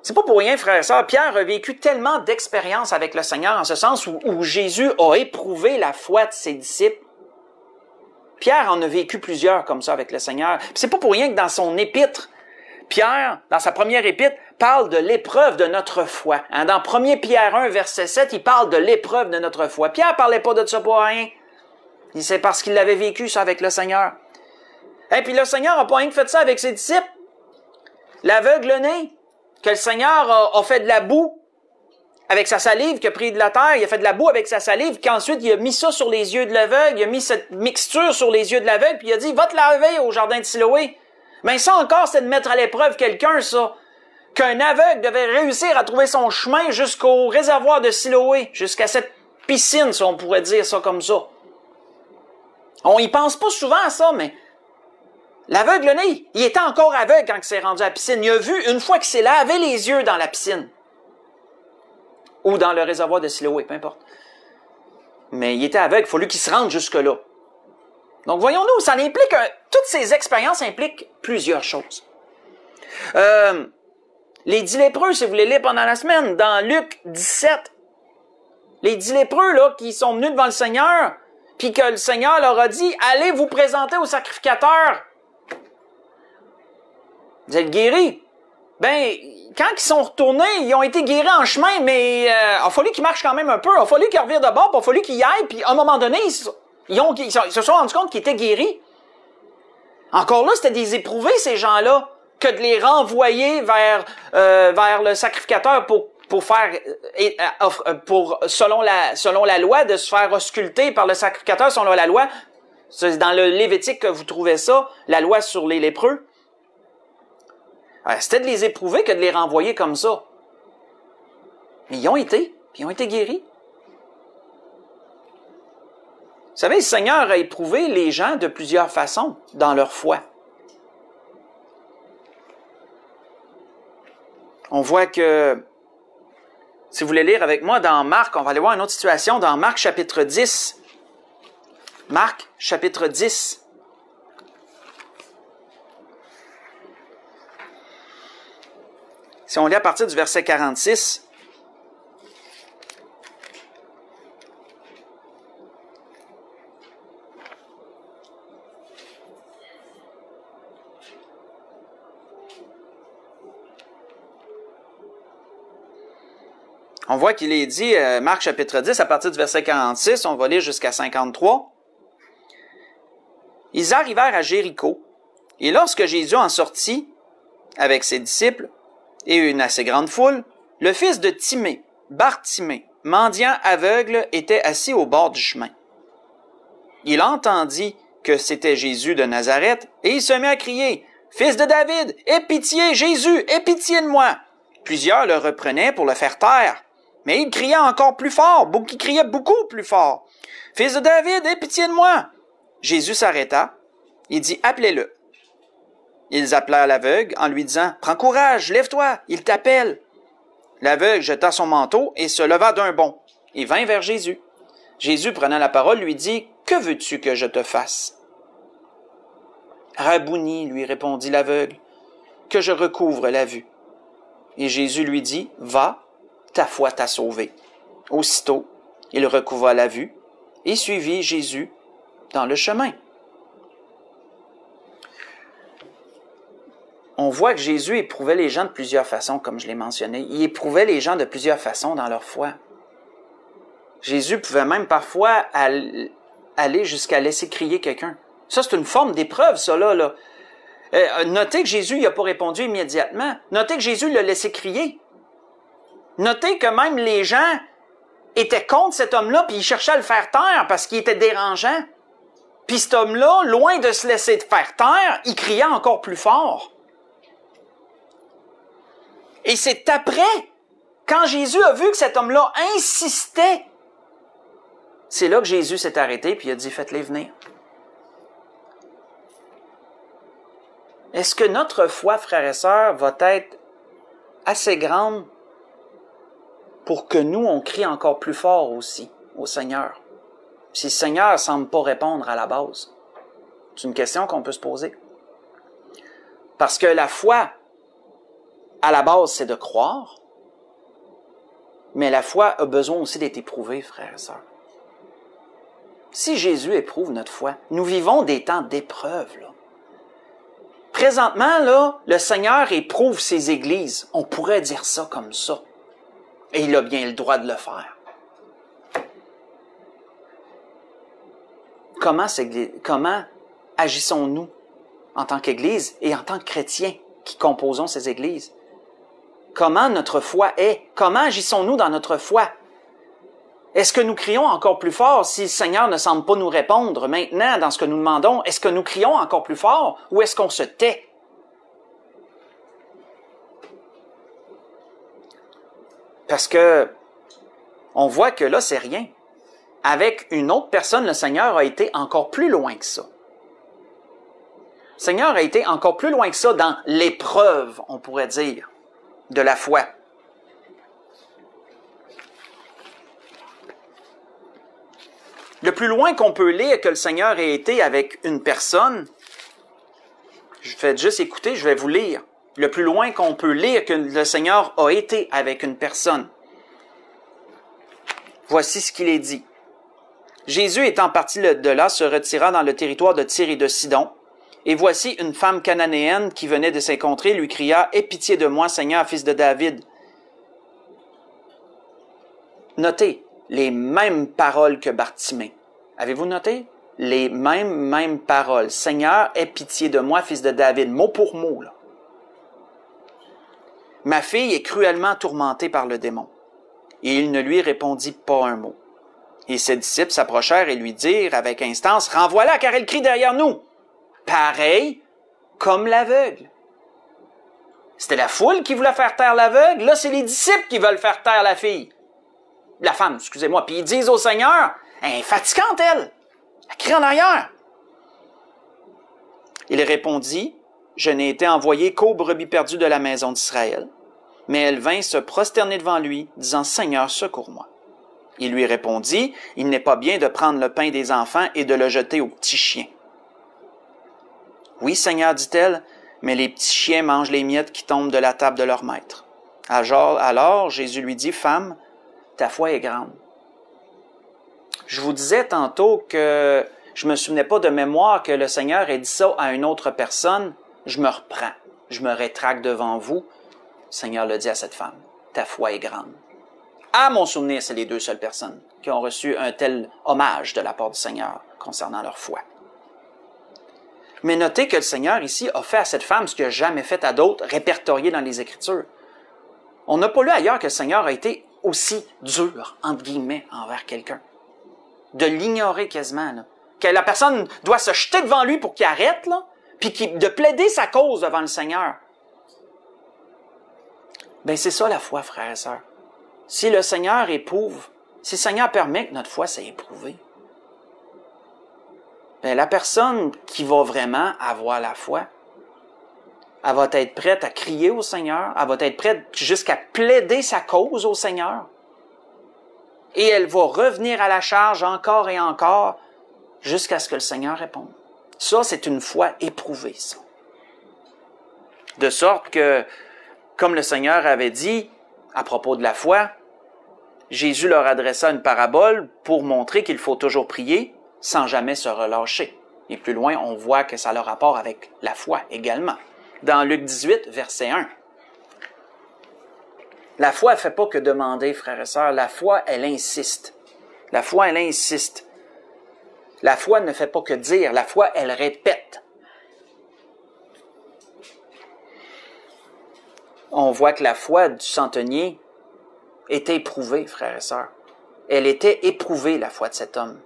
C'est pas pour rien, frères et sœurs, Pierre a vécu tellement d'expériences avec le Seigneur, en ce sens où Jésus a éprouvé la foi de ses disciples. Pierre en a vécu plusieurs comme ça avec le Seigneur. Puis c'est pas pour rien que dans son épître, Pierre, dans sa première épître, parle de l'épreuve de notre foi. Hein, dans 1 Pierre 1, verset 7, il parle de l'épreuve de notre foi. Pierre parlait pas de ça pour rien. C'est parce qu'il l'avait vécu, ça, avec le Seigneur. Et puis le Seigneur n'a pas rien fait ça avec ses disciples. L'aveugle-né, que le Seigneur a fait de la boue avec sa salive, qu'il a pris de la terre, il a fait de la boue avec sa salive, qu'ensuite il a mis ça sur les yeux de l'aveugle, il a mis cette mixture sur les yeux de l'aveugle, puis il a dit « Va te laver au jardin de Siloé ». Mais ça encore, c'est de mettre à l'épreuve quelqu'un, ça. Qu'un aveugle devait réussir à trouver son chemin jusqu'au réservoir de Siloé, jusqu'à cette piscine, si on pourrait dire ça comme ça. On y pense pas souvent à ça, mais l'aveugle-né, il était encore aveugle quand il s'est rendu à la piscine. Il a vu une fois qu'il s'est lavé les yeux dans la piscine. Ou dans le réservoir de Siloé, peu importe. Mais il était aveugle, il a fallu qu'il se rende jusque-là. Donc voyons-nous, ça implique, toutes ces expériences impliquent plusieurs choses. Les 10 lépreux, si vous les lisez pendant la semaine, dans Luc 17, les 10 lépreux là, qui sont venus devant le Seigneur, puis que le Seigneur leur a dit, allez vous présenter au sacrificateur. Vous êtes guéris. Quand ils sont retournés, ils ont été guéris en chemin, mais il a fallu qu'ils marchent quand même un peu. Il a fallu qu'ils revirent de bord, puis il a fallu qu'ils y aillent, puis à un moment donné, ils se sont rendus compte qu'ils étaient guéris. Encore là, c'était des éprouvés, ces gens-là, que de les renvoyer vers le sacrificateur pour faire selon la loi, de se faire ausculter par le sacrificateur selon la loi. C'est dans le Lévitique que vous trouvez ça, la loi sur les lépreux. C'était de les éprouver que de les renvoyer comme ça. Mais ils ont été guéris. Vous savez, le Seigneur a éprouvé les gens de plusieurs façons dans leur foi. On voit que, si vous voulez lire avec moi dans Marc, on va aller voir une autre situation dans Marc chapitre 10. Marc chapitre 10. Si on lit à partir du verset 46, on voit qu'il est dit, Marc chapitre 10, à partir du verset 46, on va lire jusqu'à 53. Ils arrivèrent à Jéricho, et lorsque Jésus en sortit, avec ses disciples, et une assez grande foule, le fils de Timée, Bartimée, mendiant aveugle, était assis au bord du chemin. Il entendit que c'était Jésus de Nazareth, et il se mit à crier, « Fils de David, aie pitié, Jésus, aie pitié de moi! » Plusieurs le reprenaient pour le faire taire. Mais il criait encore plus fort, il criait beaucoup plus fort. « Fils de David, aie pitié de moi! » Jésus s'arrêta. Il dit, « Appelez-le. » Ils appelèrent l'aveugle en lui disant, « Prends courage, lève-toi, il t'appelle. » L'aveugle jeta son manteau et se leva d'un bond et vint vers Jésus. Jésus, prenant la parole, lui dit, « Que veux-tu que je te fasse? » « Rabouni, lui répondit l'aveugle, « que je recouvre la vue. » Et Jésus lui dit, « Va, ta foi t'a sauvé. » Aussitôt, il recouvra la vue et suivit Jésus dans le chemin. On voit que Jésus éprouvait les gens de plusieurs façons, comme je l'ai mentionné. Il éprouvait les gens de plusieurs façons dans leur foi. Jésus pouvait même parfois aller jusqu'à laisser crier quelqu'un. Ça, c'est une forme d'épreuve, ça, là. Notez que Jésus n'a pas répondu immédiatement. Notez que Jésus l'a laissé crier. Notez que même les gens étaient contre cet homme-là, puis ils cherchaient à le faire taire parce qu'il était dérangeant. Puis cet homme-là, loin de se laisser faire taire, il criait encore plus fort. Et c'est après, quand Jésus a vu que cet homme-là insistait, c'est là que Jésus s'est arrêté puis il a dit, faites-les venir. Est-ce que notre foi, frères et sœurs, va être assez grande pour que nous, on crie encore plus fort aussi au Seigneur? Si le Seigneur ne semble pas répondre à la base, c'est une question qu'on peut se poser. Parce que la foi, à la base, c'est de croire, mais la foi a besoin aussi d'être éprouvée, frères et sœurs. Si Jésus éprouve notre foi, nous vivons des temps d'épreuve, là. Présentement, là, le Seigneur éprouve ses églises. On pourrait dire ça comme ça. Et il a bien le droit de le faire. Comment agissons-nous en tant qu'Église et en tant que chrétiens qui composons ces églises? Comment notre foi est? Comment agissons-nous dans notre foi? Est-ce que nous crions encore plus fort si le Seigneur ne semble pas nous répondre maintenant dans ce que nous demandons? Est-ce que nous crions encore plus fort ou est-ce qu'on se tait? Parce que on voit que là, c'est rien. Avec une autre personne, le Seigneur a été encore plus loin que ça. Le Seigneur a été encore plus loin que ça dans l'épreuve, on pourrait dire, de la foi. Le plus loin qu'on peut lire que le Seigneur ait été avec une personne, faites juste écouter, je vais vous lire. Le plus loin qu'on peut lire que le Seigneur a été avec une personne. Voici ce qu'il est dit. Jésus étant parti de là, se retira dans le territoire de Tyr et de Sidon. Et voici une femme cananéenne qui venait de ces contrées lui cria « Aie pitié de moi, Seigneur, fils de David. » Notez les mêmes paroles que Bartimée. Avez-vous noté? Les mêmes paroles. « Seigneur, aie pitié de moi, fils de David. » Mot pour mot, là. « Ma fille est cruellement tourmentée par le démon. » Et il ne lui répondit pas un mot. Et ses disciples s'approchèrent et lui dirent avec instance « Renvoie-la, car elle crie derrière nous. » Pareil comme l'aveugle. C'était la foule qui voulait faire taire l'aveugle. Là, c'est les disciples qui veulent faire taire la fille. La femme, excusez-moi. Puis ils disent au Seigneur, « Elle est fatigante, elle. Elle crie en arrière. » Il répondit, « Je n'ai été envoyé qu'aux brebis perdues de la maison d'Israël. » Mais elle vint se prosterner devant lui, disant, « Seigneur, secours-moi. » Il lui répondit, « Il n'est pas bien de prendre le pain des enfants et de le jeter aux petits chiens. » « Oui, Seigneur, dit-elle, mais les petits chiens mangent les miettes qui tombent de la table de leur maître. » Alors Jésus lui dit, « Femme, ta foi est grande. » Je vous disais tantôt que je ne me souvenais pas de mémoire que le Seigneur ait dit ça à une autre personne. Je me reprends. Je me rétracte devant vous. Le Seigneur le dit à cette femme. Ta foi est grande. À mon souvenir, c'est les deux seules personnes qui ont reçu un tel hommage de la part du Seigneur concernant leur foi. Mais notez que le Seigneur ici a fait à cette femme ce qu'il n'a jamais fait à d'autres, répertorié dans les Écritures. On n'a pas lu ailleurs que le Seigneur a été aussi dur, entre guillemets, envers quelqu'un. De l'ignorer quasiment, là. Que la personne doit se jeter devant lui pour qu'il arrête, là, puis de plaider sa cause devant le Seigneur. Ben c'est ça la foi, frères et sœurs. Si le Seigneur éprouve, si le Seigneur permet que notre foi soit éprouvée, ben la personne qui va vraiment avoir la foi, elle va être prête à crier au Seigneur, elle va être prête jusqu'à plaider sa cause au Seigneur. Et elle va revenir à la charge encore et encore jusqu'à ce que le Seigneur réponde. Ça, c'est une foi éprouvée, ça. De sorte que, comme le Seigneur avait dit à propos de la foi, Jésus leur adressa une parabole pour montrer qu'il faut toujours prier sans jamais se relâcher. Et plus loin, on voit que ça a le rapport avec la foi également. Dans Luc 18, verset 1. La foi, elle ne fait pas que demander, frères et sœurs. La foi, elle insiste. La foi, elle insiste. La foi ne fait pas que dire. La foi, elle répète. On voit que la foi du centenier était éprouvée, frères et sœurs. Elle était éprouvée, la foi de cet homme.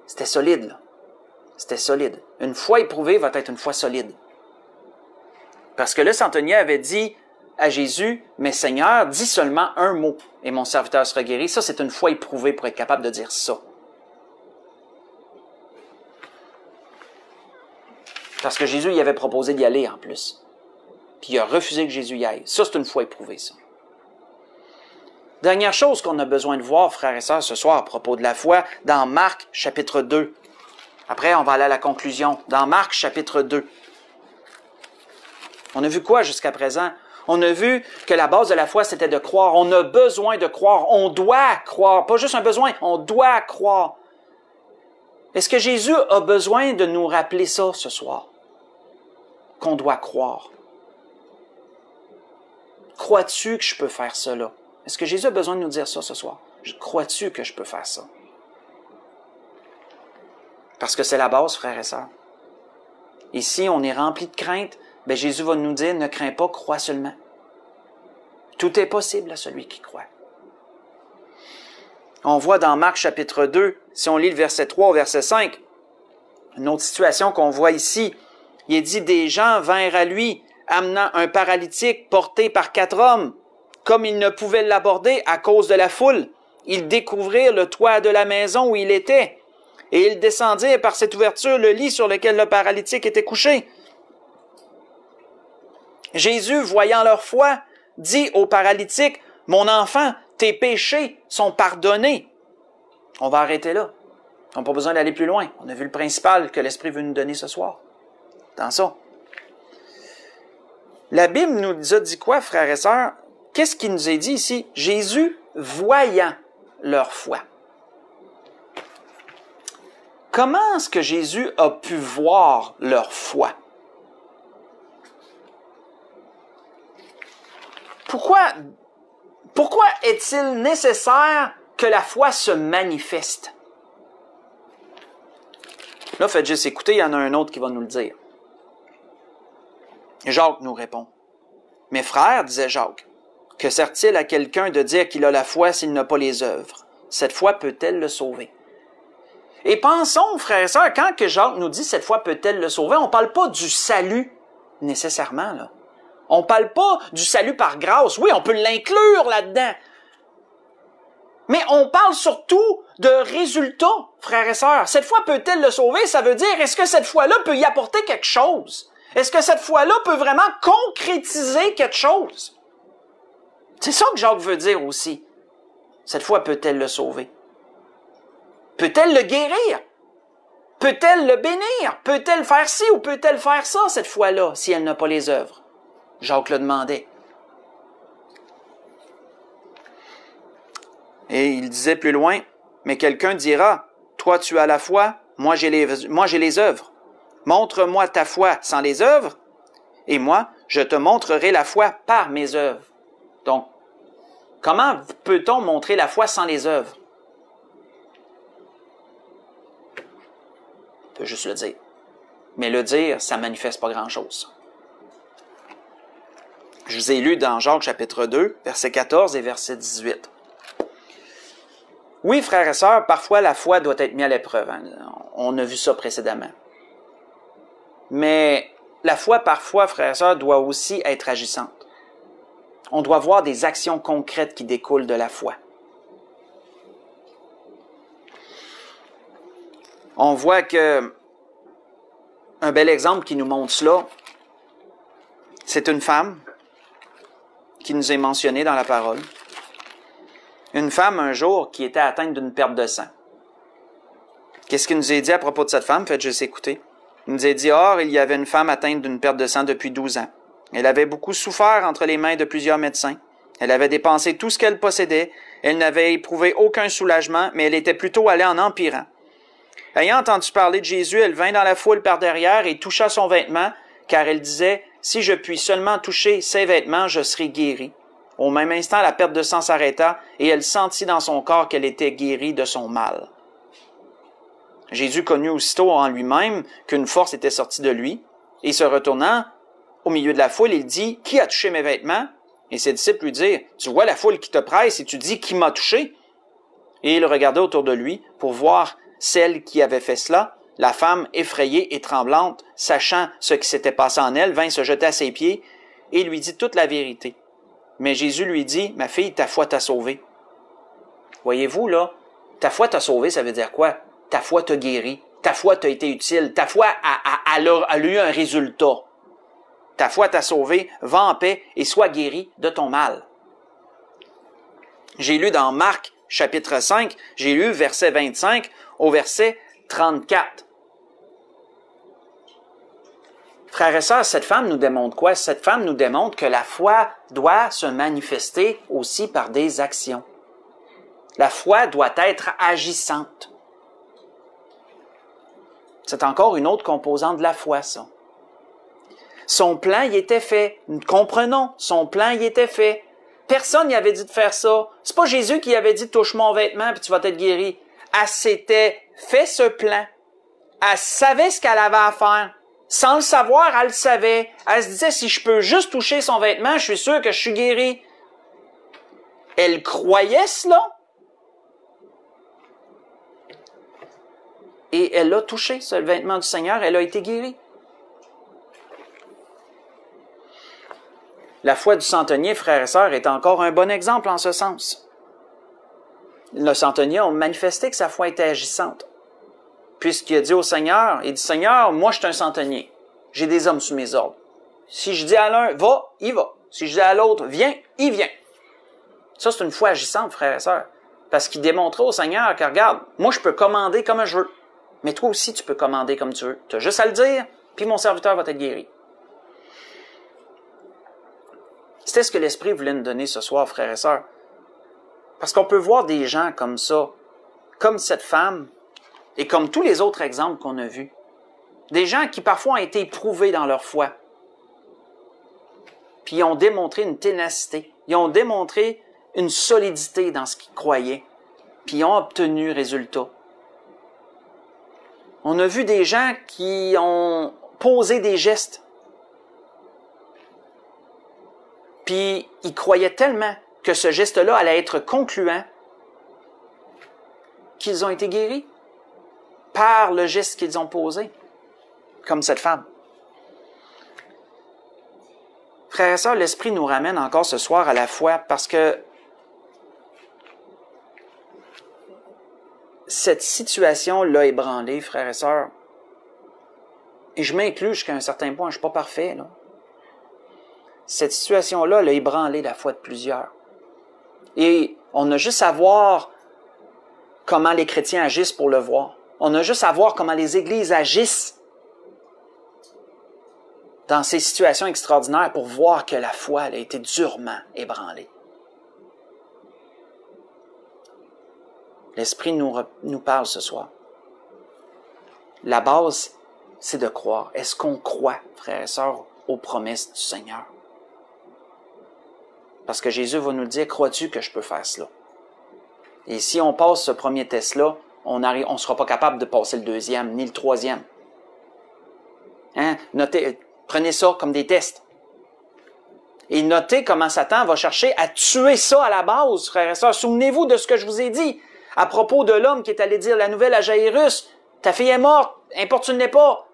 C'était solide, là. C'était solide. Une foi éprouvée va être une foi solide. Parce que le centenier avait dit à Jésus, « Mais Seigneur, dis seulement un mot, et mon serviteur sera guéri. » Ça, c'est une foi éprouvée pour être capable de dire ça. Parce que Jésus y avait proposé d'y aller en plus. Puis il a refusé que Jésus y aille. Ça, c'est une foi éprouvée, ça. Dernière chose qu'on a besoin de voir, frères et sœurs, ce soir à propos de la foi, dans Marc, chapitre 2. Après, on va aller à la conclusion. Dans Marc, chapitre 2. On a vu quoi jusqu'à présent? On a vu que la base de la foi, c'était de croire. On a besoin de croire. On doit croire. Pas juste un besoin, on doit croire. Est-ce que Jésus a besoin de nous rappeler ça ce soir? Qu'on doit croire. Crois-tu que je peux faire cela? Est-ce que Jésus a besoin de nous dire ça ce soir? Crois-tu que je peux faire ça? Parce que c'est la base, frères et sœurs. Ici, on est rempli de crainte. Ben Jésus va nous dire, ne crains pas, crois seulement. Tout est possible à celui qui croit. On voit dans Marc chapitre 2, si on lit le verset 3 au verset 5, une autre situation qu'on voit ici. Il est dit, des gens vinrent à lui, amenant un paralytique porté par 4 hommes. Comme ils ne pouvaient l'aborder à cause de la foule, ils découvrirent le toit de la maison où il était, et ils descendirent par cette ouverture le lit sur lequel le paralytique était couché. Jésus, voyant leur foi, dit au paralytique, « Mon enfant, tes péchés sont pardonnés. » On va arrêter là. On n'a pas besoin d'aller plus loin. On a vu le principal que l'Esprit veut nous donner ce soir. Dans ça. La Bible nous a dit quoi, frères et sœurs? Qu'est-ce qu'il nous est dit ici? Jésus, voyant leur foi. Comment est-ce que Jésus a pu voir leur foi? Pourquoi est-il nécessaire que la foi se manifeste? Là, faites juste écouter, il y en a un autre qui va nous le dire. Jacques nous répond. « Mes frères, disait Jacques, que sert-il à quelqu'un de dire qu'il a la foi s'il n'a pas les œuvres? Cette foi peut-elle le sauver? » Et pensons, frères et sœurs, quand que Jacques nous dit « cette foi peut-elle le sauver », on ne parle pas du salut nécessairement, là. On ne parle pas du salut par grâce. Oui, on peut l'inclure là-dedans. Mais on parle surtout de résultats, frères et sœurs. Cette foi peut-elle le sauver? Ça veut dire, est-ce que cette foi-là peut y apporter quelque chose? Est-ce que cette foi-là peut vraiment concrétiser quelque chose? C'est ça que Jacques veut dire aussi. Cette foi peut-elle le sauver? Peut-elle le guérir? Peut-elle le bénir? Peut-elle faire ci ou peut-elle faire ça, cette foi-là, si elle n'a pas les œuvres? Jacques le demandait. Et il disait plus loin, « Mais quelqu'un dira, toi tu as la foi, moi j'ai les œuvres. Montre-moi ta foi sans les œuvres, et moi, je te montrerai la foi par mes œuvres. » Donc, comment peut-on montrer la foi sans les œuvres? On peut juste le dire. Mais le dire, ça ne manifeste pas grand-chose. Je vous ai lu dans Jacques chapitre 2, verset 14 et verset 18. Oui, frères et sœurs, parfois la foi doit être mise à l'épreuve. Hein. On a vu ça précédemment. Mais la foi, parfois, frères et sœurs, doit aussi être agissante. On doit voir des actions concrètes qui découlent de la foi. On voit que un bel exemple qui nous montre cela, c'est une femme qui nous est mentionnée dans la parole. Une femme, un jour, qui était atteinte d'une perte de sang. Qu'est-ce qu'il nous est dit à propos de cette femme? Faites juste écouter. Il nous est dit, « Or, il y avait une femme atteinte d'une perte de sang depuis 12 ans. Elle avait beaucoup souffert entre les mains de plusieurs médecins. Elle avait dépensé tout ce qu'elle possédait. Elle n'avait éprouvé aucun soulagement, mais elle était plutôt allée en empirant. Ayant entendu parler de Jésus, elle vint dans la foule par derrière et toucha son vêtement, car elle disait, « Si je puis seulement toucher ses vêtements, je serai guérie. » Au même instant, la perte de sang s'arrêta et elle sentit dans son corps qu'elle était guérie de son mal. Jésus connut aussitôt en lui-même qu'une force était sortie de lui, et se retournant au milieu de la foule, il dit, « Qui a touché mes vêtements? » Et ses disciples lui dirent, « Tu vois la foule qui te presse et tu dis, qui m'a touché? » Et il regardait autour de lui pour voir celle qui avait fait cela. La femme, effrayée et tremblante, sachant ce qui s'était passé en elle, vint se jeter à ses pieds et lui dit toute la vérité. Mais Jésus lui dit, « Ma fille, ta foi t'a sauvée. » Voyez-vous, là, ta foi t'a sauvée, ça veut dire quoi? Ta foi t'a guéri. Ta foi t'a été utile. Ta foi a eu un résultat. Ta foi t'a sauvé. Va en paix et sois guéri de ton mal. J'ai lu dans Marc, chapitre 5, j'ai lu verset 25 au verset 34. Frères et sœurs, cette femme nous démontre quoi? Cette femme nous démontre que la foi doit se manifester aussi par des actions. La foi doit être agissante. C'est encore une autre composante de la foi, ça. Son plan y était fait. Comprenons, son plan y était fait. Personne n'y avait dit de faire ça. C'est pas Jésus qui avait dit « touche mon vêtement puis tu vas être guéri ». Elle s'était fait ce plan. Elle savait ce qu'elle avait à faire. Sans le savoir, elle le savait. Elle se disait « si je peux juste toucher son vêtement, je suis sûr que je suis guéri ». Elle croyait cela. Et elle a touché ce vêtement du Seigneur, elle a été guérie. La foi du centenier, frères et sœurs, est encore un bon exemple en ce sens. Le centenier a manifesté que sa foi était agissante. Puisqu'il a dit au Seigneur, il dit, « Seigneur, moi je suis un centenier. J'ai des hommes sous mes ordres. Si je dis à l'un, va, il va. Si je dis à l'autre, viens, il vient. » Ça, c'est une foi agissante, frères et sœurs. Parce qu'il démontrait au Seigneur que, regarde, moi je peux commander comme je veux. Mais toi aussi, tu peux commander comme tu veux. Tu as juste à le dire, puis mon serviteur va être guéri. C'était ce que l'Esprit voulait nous donner ce soir, frères et sœurs. Parce qu'on peut voir des gens comme ça, comme cette femme, et comme tous les autres exemples qu'on a vus. Des gens qui parfois ont été éprouvés dans leur foi. Puis ils ont démontré une ténacité. Ils ont démontré une solidité dans ce qu'ils croyaient. Puis ils ont obtenu résultat. On a vu des gens qui ont posé des gestes. Puis ils croyaient tellement que ce geste-là allait être concluant qu'ils ont été guéris par le geste qu'ils ont posé, comme cette femme. Frères et sœurs, l'Esprit nous ramène encore ce soir à la foi parce que cette situation l'a ébranlé, frères et sœurs. Et je m'inclus jusqu'à un certain point, je ne suis pas parfait, là. Cette situation-là l'a ébranlé la foi de plusieurs. Et on a juste à voir comment les chrétiens agissent pour le voir. On a juste à voir comment les églises agissent dans ces situations extraordinaires pour voir que la foi elle a été durement ébranlée. L'Esprit nous parle ce soir. La base, c'est de croire. Est-ce qu'on croit, frères et sœurs, aux promesses du Seigneur? Parce que Jésus va nous le dire, crois-tu que je peux faire cela? Et si on passe ce premier test-là, on ne sera pas capable de passer le deuxième, ni le troisième. Hein? Prenez ça comme des tests. Et notez comment Satan va chercher à tuer ça à la base, frères et sœurs. Souvenez-vous de ce que je vous ai dit à propos de l'homme qui est allé dire la nouvelle à Jairus. Ta fille est morte, importune-les pas.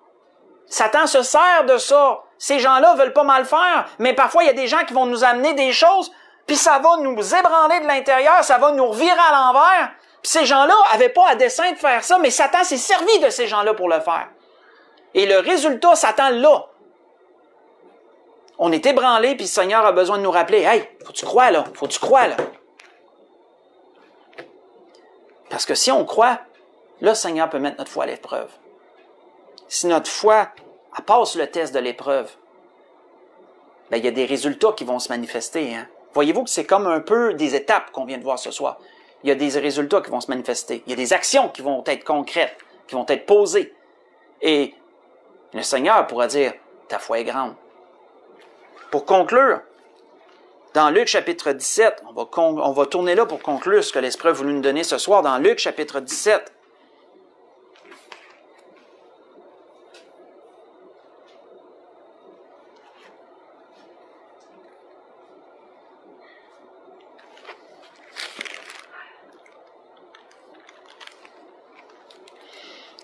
Satan se sert de ça. Ces gens-là veulent pas mal faire, mais parfois il y a des gens qui vont nous amener des choses, puis ça va nous ébranler de l'intérieur, ça va nous revirer à l'envers. Puis ces gens-là avaient pas à dessein de faire ça, mais Satan s'est servi de ces gens-là pour le faire. Et le résultat, Satan l'a. On est ébranlé, puis le Seigneur a besoin de nous rappeler, hey, faut-tu croire là, faut-tu croire là. Parce que si on croit, là, le Seigneur peut mettre notre foi à l'épreuve. Si notre foi elle passe le test de l'épreuve, ben, il y a des résultats qui vont se manifester. Hein? Voyez-vous que c'est comme un peu des étapes qu'on vient de voir ce soir. Il y a des résultats qui vont se manifester. Il y a des actions qui vont être concrètes, qui vont être posées. Et le Seigneur pourra dire, ta foi est grande. Pour conclure, dans Luc chapitre 17, on va tourner là pour conclure ce que l'Esprit a voulu nous donner ce soir, dans Luc chapitre 17.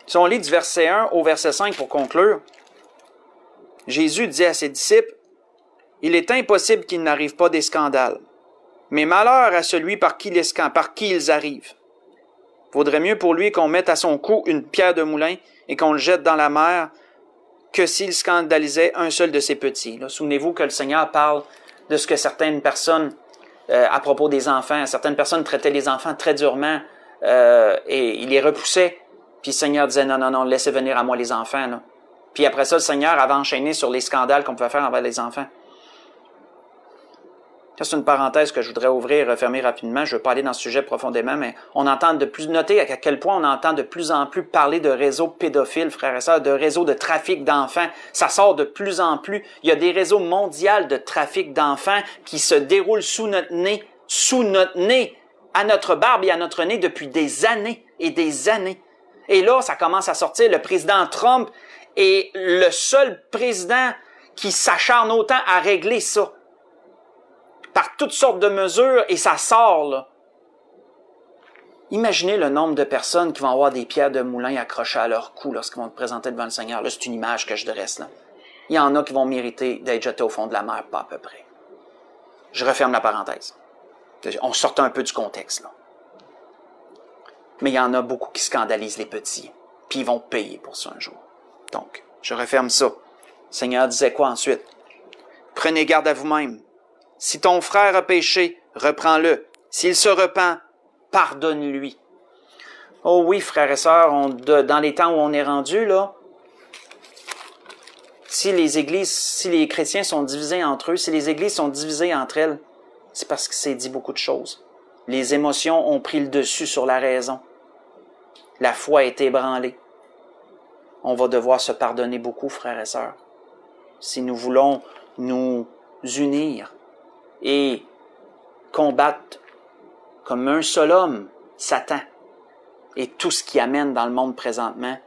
Si on lit du verset 1 au verset 5 pour conclure, Jésus dit à ses disciples, « Il est impossible qu'il n'arrive pas des scandales, mais malheur à celui par qui ils arrivent. Vaudrait mieux pour lui qu'on mette à son cou une pierre de moulin et qu'on le jette dans la mer que s'il scandalisait un seul de ses petits. » Souvenez-vous que le Seigneur parle de ce que certaines personnes, à propos des enfants, certaines personnes traitaient les enfants très durement et il les repoussait. Puis le Seigneur disait, non, laissez venir à moi les enfants. Là. Puis après ça, le Seigneur avait enchaîné sur les scandales qu'on pouvait faire envers les enfants. Ça, c'est une parenthèse que je voudrais ouvrir et refermer rapidement. Je ne veux pas aller dans ce sujet profondément, mais on entend de plus, notez à quel point on entend de plus en plus parler de réseaux pédophiles, frères et sœurs, de réseaux de trafic d'enfants. Ça sort de plus en plus. Il y a des réseaux mondiaux de trafic d'enfants qui se déroulent sous notre nez, à notre barbe et à notre nez depuis des années et des années. Et là, ça commence à sortir. Le président Trump est le seul président qui s'acharne autant à régler ça. Par toutes sortes de mesures, et ça sort, là. Imaginez le nombre de personnes qui vont avoir des pierres de moulin accrochées à leur cou lorsqu'ils vont se présenter devant le Seigneur. Là, c'est une image que je dresse, là. Il y en a qui vont mériter d'être jetés au fond de la mer, pas à peu près. Je referme la parenthèse. On sort un peu du contexte, là. Mais il y en a beaucoup qui scandalisent les petits, puis ils vont payer pour ça un jour. Donc, je referme ça. Le Seigneur disait quoi ensuite? Prenez garde à vous-même. Si ton frère a péché, reprends-le. S'il se repent, pardonne-lui. Oh oui, frères et sœurs, dans les temps où on est rendu, là, si les chrétiens sont divisés entre eux, si les églises sont divisées entre elles, c'est parce que c'est dit beaucoup de choses. Les émotions ont pris le dessus sur la raison. La foi est ébranlée. On va devoir se pardonner beaucoup, frères et sœurs, si nous voulons nous unir et combattre comme un seul homme, Satan, et tout ce qui amène dans le monde présentement.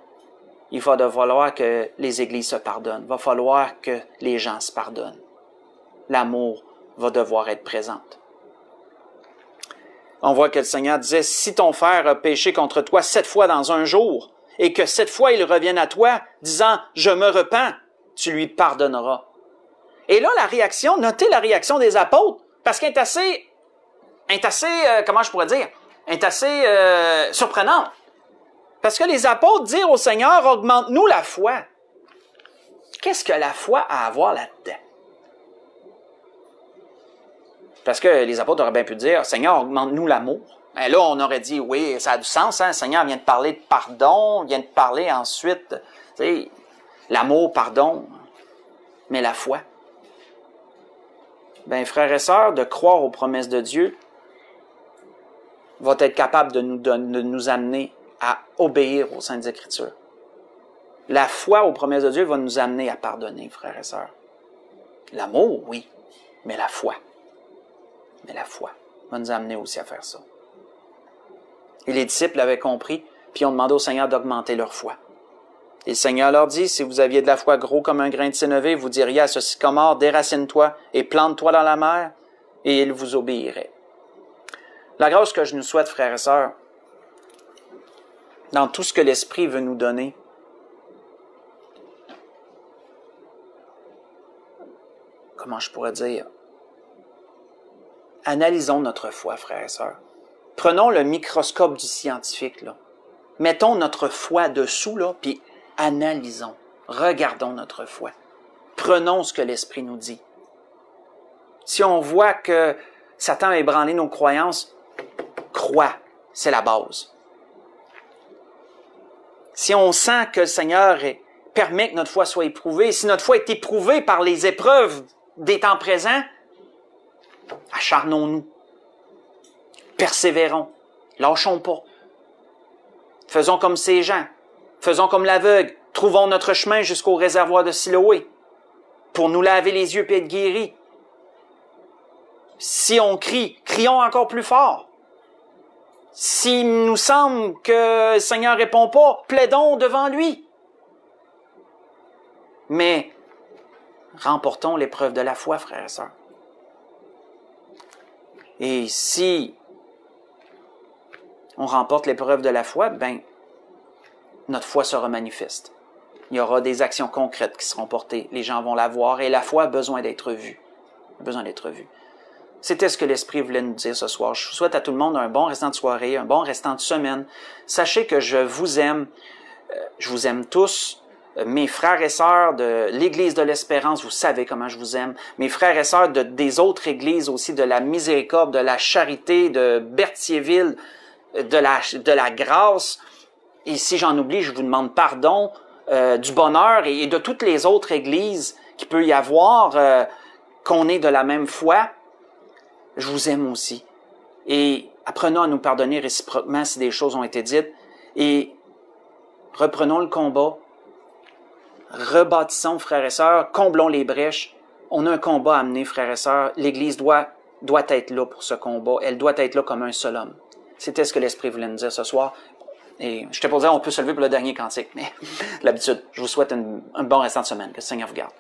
Il va falloir que les églises se pardonnent. Il va falloir que les gens se pardonnent. L'amour va devoir être présente. On voit que le Seigneur disait, si ton frère a péché contre toi 7 fois dans un jour, et que 7 fois il revienne à toi, disant, je me repens, tu lui pardonneras. Et là, la réaction, notez la réaction des apôtres, parce qu'elle est assez, comment je pourrais dire, est assez surprenante. Parce que les apôtres disent au Seigneur, augmente-nous la foi. Qu'est-ce que la foi a à voir là-dedans? Parce que les apôtres auraient bien pu dire, Seigneur, augmente-nous l'amour. Et là, on aurait dit, oui, ça a du sens, hein? Le Seigneur vient de parler de pardon, vient de parler ensuite, tu sais, l'amour, pardon, mais la foi. Ben, frères et sœurs, de croire aux promesses de Dieu, va être capable de nous amener à obéir aux Saintes Écritures. La foi aux promesses de Dieu va nous amener à pardonner, frères et sœurs. L'amour, oui, mais la foi. Mais la foi va nous amener aussi à faire ça. Et les disciples l'avaient compris, puis ont demandé au Seigneur d'augmenter leur foi. Et le Seigneur leur dit, si vous aviez de la foi gros comme un grain de sénévé, vous diriez à ce sycomore, déracine-toi et plante-toi dans la mer, et il vous obéirait. La grâce que je nous souhaite, frères et sœurs, dans tout ce que l'Esprit veut nous donner, comment je pourrais dire, analysons notre foi, frères et sœurs. Prenons le microscope du scientifique, là. Mettons notre foi dessous, là, puis analysons. Regardons notre foi. Prenons ce que l'Esprit nous dit. Si on voit que Satan a ébranlé nos croyances, crois, c'est la base. Si on sent que le Seigneur permet que notre foi soit éprouvée, si notre foi est éprouvée par les épreuves des temps présents, acharnons-nous. Persévérons. Lâchons pas. Faisons comme ces gens. Faisons comme l'aveugle. Trouvons notre chemin jusqu'au réservoir de Siloé pour nous laver les yeux et être guéris. Si on crie, crions encore plus fort. S'il nous semble que le Seigneur ne répond pas, plaidons devant lui. Mais remportons l'épreuve de la foi, frères et sœurs. Et si on remporte l'épreuve de la foi, ben, notre foi sera manifeste. Il y aura des actions concrètes qui seront portées. Les gens vont la voir et la foi a besoin d'être vue. A besoin d'être vue. C'était ce que l'Esprit voulait nous dire ce soir. Je vous souhaite à tout le monde un bon restant de soirée, un bon restant de semaine. Sachez que je vous aime tous. Mes frères et sœurs de l'Église de l'Espérance, vous savez comment je vous aime. Mes frères et sœurs des autres églises aussi, de la Miséricorde, de la Charité, de Berthierville, de la Grâce. Et si j'en oublie, je vous demande pardon, du Bonheur et de toutes les autres églises qu'il peut y avoir, qu'on est de la même foi. Je vous aime aussi. Et apprenons à nous pardonner réciproquement si des choses ont été dites. Et reprenons le combat. Rebâtissons, frères et sœurs, comblons les brèches. On a un combat à mener, frères et sœurs. L'Église doit être là pour ce combat. Elle doit être là comme un seul homme. C'était ce que l'Esprit voulait nous dire ce soir. Et je t'ai pas dire, on peut se lever pour le dernier cantique, mais l'habitude. Je vous souhaite un bon restant de semaine. Que le Seigneur vous garde.